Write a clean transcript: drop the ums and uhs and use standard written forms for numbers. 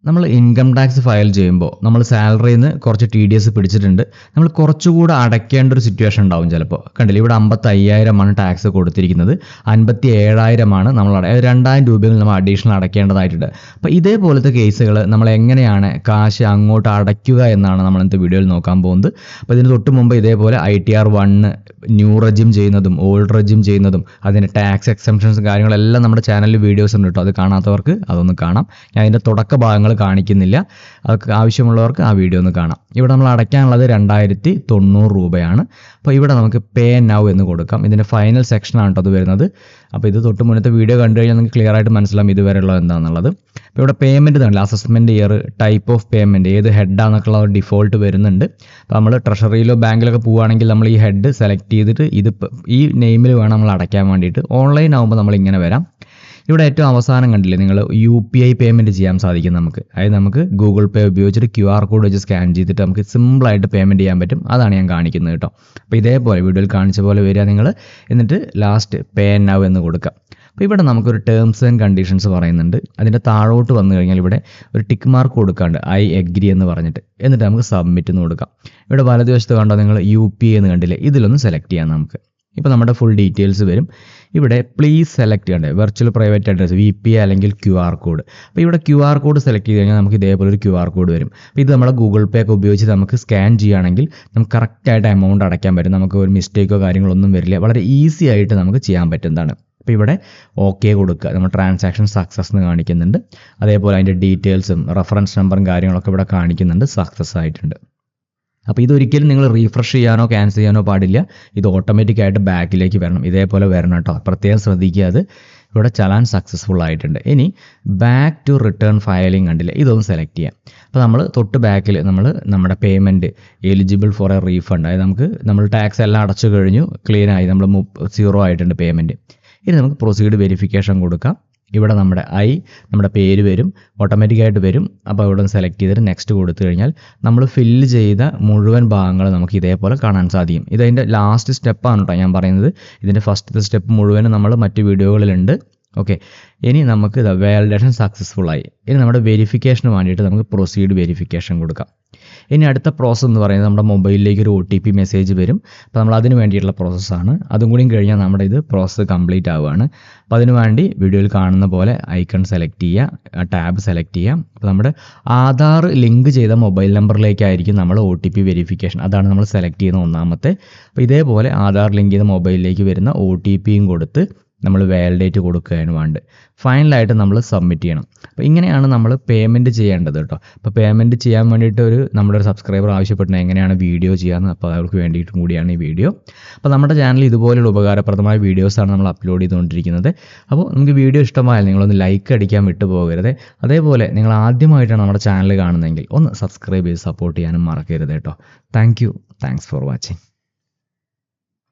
നമ്മൾ income tax file ചെയ്യുമ്പോൾ നമ്മൾ സാലറിയിൽ നിന്ന് കുറച്ച് TDS പിടിച്ചിട്ടുണ്ട്. നമ്മൾ കുറച്ചുകൂടെ അടയ്ക്കേണ്ട ഒരു സിറ്റുവേഷൻ ഉണ്ടാവും ചിലപ്പോൾ. കണ്ടില്ലേ, ഇവിടെ 55,000 ടാക്സ് കൊടുത്തിരിക്കുന്നത്, 57,000 നമ്മൾ 2,000 രൂപയിൽ നമ്മൾ അഡീഷണൽ അടയ്ക്കേണ്ടതായിട്ടുണ്ട്. അപ്പോൾ ഇതേപോലത്തെ കേസുകൾ നമ്മൾ എങ്ങനെയാണ് കാശ് അങ്ങോട്ട് അടയ്ക്കുക എന്നാണ് നമ്മൾ ഇന്നത്തെ വീഡിയോയിൽ നോക്കാൻ പോകുന്നത്. അപ്പോൾ ഇതിന് തൊട്ട് മുമ്പ് ഇതേപോലെ ITR 1 ന്യൂ റെജിം ചെയ്യുന്നതും ഓൾഡ് റെജിം ചെയ്യുന്നതും അതിൻ്റെ ടാക്സ് എക്സംഷൻസും കാര്യങ്ങളെല്ലാം നമ്മുടെ ചാനലിൽ വീഡിയോസ് ഉണ്ട് കേട്ടോ. അത് കാണാത്തവർക്ക് അതൊന്ന് കാണാം. ഞാൻ അതിൻ്റെ തുടക്ക ഭാഗങ്ങൾ കാണിക്കുന്നില്ല. അതൊക്കെ ആവശ്യമുള്ളവർക്ക് ആ വീഡിയോ ഒന്ന് കാണാം. ഇവിടെ നമ്മൾ അടയ്ക്കാനുള്ളത് 2,090 രൂപയാണ്. അപ്പോൾ ഇവിടെ നമുക്ക് പേ നൗ എന്ന് കൊടുക്കാം. ഇതിൻ്റെ ഫൈനൽ സെക്ഷനാണ് കേട്ടോ അത് വരുന്നത്. അപ്പോൾ ഇത് തൊട്ട് മുന്നത്തെ വീഡിയോ കണ്ടു കഴിഞ്ഞാൽ നിങ്ങൾക്ക് ക്ലിയർ ആയിട്ട് മനസ്സിലാവും ഇതുവരെയുള്ളത് എന്താണെന്നുള്ളത്. അപ്പോൾ ഇവിടെ പേയ്മെൻറ്റ് തന്നെ assessment year, type of payment, ഏത് ഹെഡാണെന്നൊക്കെയുള്ള ഒരു ഡിഫോൾട്ട് വരുന്നുണ്ട്. അപ്പോൾ നമ്മൾ ട്രഷറിയിലോ ബാങ്കിലൊക്കെ പോവുകയാണെങ്കിൽ നമ്മൾ ഈ ഹെഡ് സെലക്ട് ചെയ്തിട്ട് ഇത് ഈ നെയിമിൽ വേണം നമ്മൾ അടയ്ക്കാൻ വേണ്ടിയിട്ട്. ഓൺലൈൻ ആകുമ്പോൾ നമ്മൾ ഇങ്ങനെ വരാം. ഇവിടെ ഏറ്റവും അവസാനം കണ്ടില്ലേ നിങ്ങൾ UPI പേയ്മെൻറ്റ് ചെയ്യാൻ സാധിക്കും നമുക്ക്. അതായത് നമുക്ക് ഗൂഗിൾ പേ ഉപയോഗിച്ചിട്ട് QR കോഡ് വെച്ച് സ്കാൻ ചെയ്തിട്ട് നമുക്ക് സിമ്പിളായിട്ട് പേയ്മെൻറ്റ് ചെയ്യാൻ പറ്റും. അതാണ് ഞാൻ കാണിക്കുന്നത് കേട്ടോ. അപ്പോൾ ഇതേപോലെ വീഡിയോയിൽ കാണിച്ച പോലെ വരിക നിങ്ങൾ, എന്നിട്ട് ലാസ്റ്റ് പേ നൗ എന്ന് കൊടുക്കുക. അപ്പോൾ ഇവിടെ നമുക്കൊരു ടേംസ് ആൻഡ് കണ്ടീഷൻസ് പറയുന്നുണ്ട്. അതിൻ്റെ താഴോട്ട് വന്നു കഴിഞ്ഞാൽ ഇവിടെ ഒരു ടിക്ക് മാർക്ക് കൊടുക്കാണ്ട് I agree എന്ന് പറഞ്ഞിട്ട്, എന്നിട്ട് നമുക്ക് സബ്മിറ്റ് എന്ന് കൊടുക്കാം. ഇവിടെ വലതുവശത്ത് കണ്ടോ നിങ്ങൾ UPI എന്ന് കണ്ടില്ലേ, ഇതിലൊന്ന് സെലക്ട് ചെയ്യാം നമുക്ക്. ഇപ്പോൾ നമ്മുടെ ഫുൾ ഡീറ്റെയിൽസ് വരും. ഇവിടെ പ്ലീസ് സെലക്ട് ചെയ്യണ്ടേ വെർച്വൽ പ്രൈവറ്റ് അഡ്രസ് VPI അല്ലെങ്കിൽ QR കോഡ്. അപ്പോൾ ഇവിടെ QR കോഡ് സെലക്ട് ചെയ്ത് കഴിഞ്ഞാൽ നമുക്ക് ഇതേപോലെ ഒരു QR കോഡ് വരും. അപ്പോൾ ഇത് നമ്മുടെ ഗൂഗിൾ പേ ഒക്കെ ഉപയോഗിച്ച് നമുക്ക് സ്കാൻ ചെയ്യുകയാണെങ്കിൽ നമുക്ക് കറക്റ്റായിട്ട് എമൗണ്ട് അടയ്ക്കാൻ പറ്റും. നമുക്ക് ഒരു മിസ്റ്റേക്കോ കാര്യങ്ങളൊന്നും വരില്ല. വളരെ ഈസി ആയിട്ട് നമുക്ക് ചെയ്യാൻ പറ്റുന്നതാണ്. അപ്പോൾ ഇവിടെ ഓക്കെ കൊടുക്കുക. നമ്മൾ ട്രാൻസാക്ഷൻ സക്സസ് എന്ന് കാണിക്കുന്നുണ്ട്. അതേപോലെ അതിൻ്റെ ഡീറ്റെയിൽസും റെഫറൻസ് നമ്പറും കാര്യങ്ങളൊക്കെ ഇവിടെ കാണിക്കുന്നുണ്ട്, സക്സസ് ആയിട്ടുണ്ട്. അപ്പോൾ ഇതൊരിക്കലും നിങ്ങൾ റീഫ്രഷ് ചെയ്യാനോ ക്യാൻസൽ ചെയ്യാനോ പാടില്ല. ഇത് ഓട്ടോമാറ്റിക്കായിട്ട് ബാക്കിലേക്ക് വരണം. ഇതേപോലെ വരണം കേട്ടോ. പ്രത്യേകം ശ്രദ്ധിക്കുക. അത് ഇവിടെ ചലാൻ സക്സസ്ഫുൾ ആയിട്ടുണ്ട്. ഇനി ബാക്ക് ടു റിട്ടേൺ ഫയലിംഗ് കണ്ടില്ല, ഇതൊന്ന് സെലക്ട് ചെയ്യാം. അപ്പോൾ നമ്മൾ തൊട്ട് ബാക്കിൽ നമ്മുടെ payment eligible for A refund, അതായത് നമ്മൾ ടാക്സ് എല്ലാം അടച്ചു കഴിഞ്ഞു, ക്ലീൻ ആയി, നമ്മൾ 0 ആയിട്ടുണ്ട് പേയ്മെൻറ്റ്. ഇനി നമുക്ക് പ്രൊസീഡ് വെരിഫിക്കേഷൻ കൊടുക്കാം. ഇവിടെ നമ്മുടെ പേര് വരും, ഓട്ടോമാറ്റിക്കായിട്ട് വരും. അപ്പോൾ ഇവിടെ സെലക്ട് ചെയ്തിട്ട് നെക്സ്റ്റ് കൊടുത്തു കഴിഞ്ഞാൽ നമ്മൾ ഫില്ല് ചെയ്ത മുഴുവൻ ഭാഗങ്ങൾ നമുക്ക് ഇതേപോലെ കാണാൻ സാധിക്കും. ഇതതിൻ്റെ ലാസ്റ്റ് സ്റ്റെപ്പാണ് കേട്ടോ ഞാൻ പറയുന്നത്. ഇതിൻ്റെ ഫസ്റ്റത്തെ സ്റ്റെപ്പ് മുഴുവനും നമ്മൾ മറ്റ് വീഡിയോകളിലുണ്ട്. ഓക്കെ, ഇനി നമുക്ക് വാലിഡേഷൻ സക്സസ്ഫുൾ ആയി. ഇനി നമ്മുടെ വെരിഫിക്കേഷന് വേണ്ടിയിട്ട് നമുക്ക് പ്രൊസീഡ് വെരിഫിക്കേഷൻ കൊടുക്കാം. ഇനി അടുത്ത പ്രോസസ്സ് എന്ന് പറയുന്നത് നമ്മുടെ മൊബൈലിലേക്ക് ഒരു OTP മെസ്സേജ് വരും. അപ്പോൾ നമ്മൾ അതിന് വേണ്ടിയിട്ടുള്ള പ്രോസസ്സാണ്. അതും കൂടി കഴിഞ്ഞാൽ നമ്മുടെ ഇത് പ്രോസസ്സ് കംപ്ലീറ്റ് ആവുകയാണ്. അപ്പോൾ അതിന് വേണ്ടി വീഡിയോയിൽ കാണുന്ന പോലെ ഐക്കൺ സെലക്ട് ചെയ്യുക, ടാബ് സെലക്ട് ചെയ്യാം. അപ്പോൾ നമ്മുടെ ആധാർ ലിങ്ക് ചെയ്ത മൊബൈൽ നമ്പറിലേക്കായിരിക്കും നമ്മൾ OTP വെരിഫിക്കേഷൻ, അതാണ് നമ്മൾ സെലക്ട് ചെയ്യുന്ന ഒന്നാമത്തെ. അപ്പോൾ ഇതേപോലെ ആധാർ ലിങ്ക് ചെയ്ത മൊബൈലിലേക്ക് വരുന്ന OTPയും കൊടുത്ത് നമ്മൾ വാലിഡേറ്റ് കൊടുക്കുകയാണ് വേണ്ടത്. ഫൈനലായിട്ട് നമ്മൾ സബ്മിറ്റ് ചെയ്യണം. അപ്പോൾ ഇങ്ങനെയാണ് നമ്മൾ പേയ്മെൻറ്റ് ചെയ്യേണ്ടത് കേട്ടോ. അപ്പോൾ പേയ്മെൻറ്റ് ചെയ്യാൻ വേണ്ടിയിട്ട് നമ്മുടെ ഒരു സബ്സ്ക്രൈബർ ആവശ്യപ്പെടുന്നത് എങ്ങനെയാണ് വീഡിയോ ചെയ്യാമെന്ന്. അപ്പോൾ അവർക്ക് വേണ്ടിയിട്ടും കൂടിയാണ് ഈ വീഡിയോ. അപ്പോൾ നമ്മുടെ ചാനലിൽ ഇതുപോലെയുള്ള ഉപകാരപ്രദമായ വീഡിയോസാണ് നമ്മൾ അപ്ലോഡ് ചെയ്തുകൊണ്ടിരിക്കുന്നത്. അപ്പോൾ നമുക്ക് വീഡിയോ ഇഷ്ടമായാൽ നിങ്ങളൊന്ന് ലൈക്ക് അടിക്കാൻ വിട്ടു പോകരുത്. അതേപോലെ നിങ്ങൾ ആദ്യമായിട്ടാണ് നമ്മുടെ ചാനൽ കാണുന്നതെങ്കിൽ ഒന്ന് സബ്സ്ക്രൈബ് ചെയ്ത് സപ്പോർട്ട് ചെയ്യാനും മറക്കരുത് കേട്ടോ. Thanks for watching.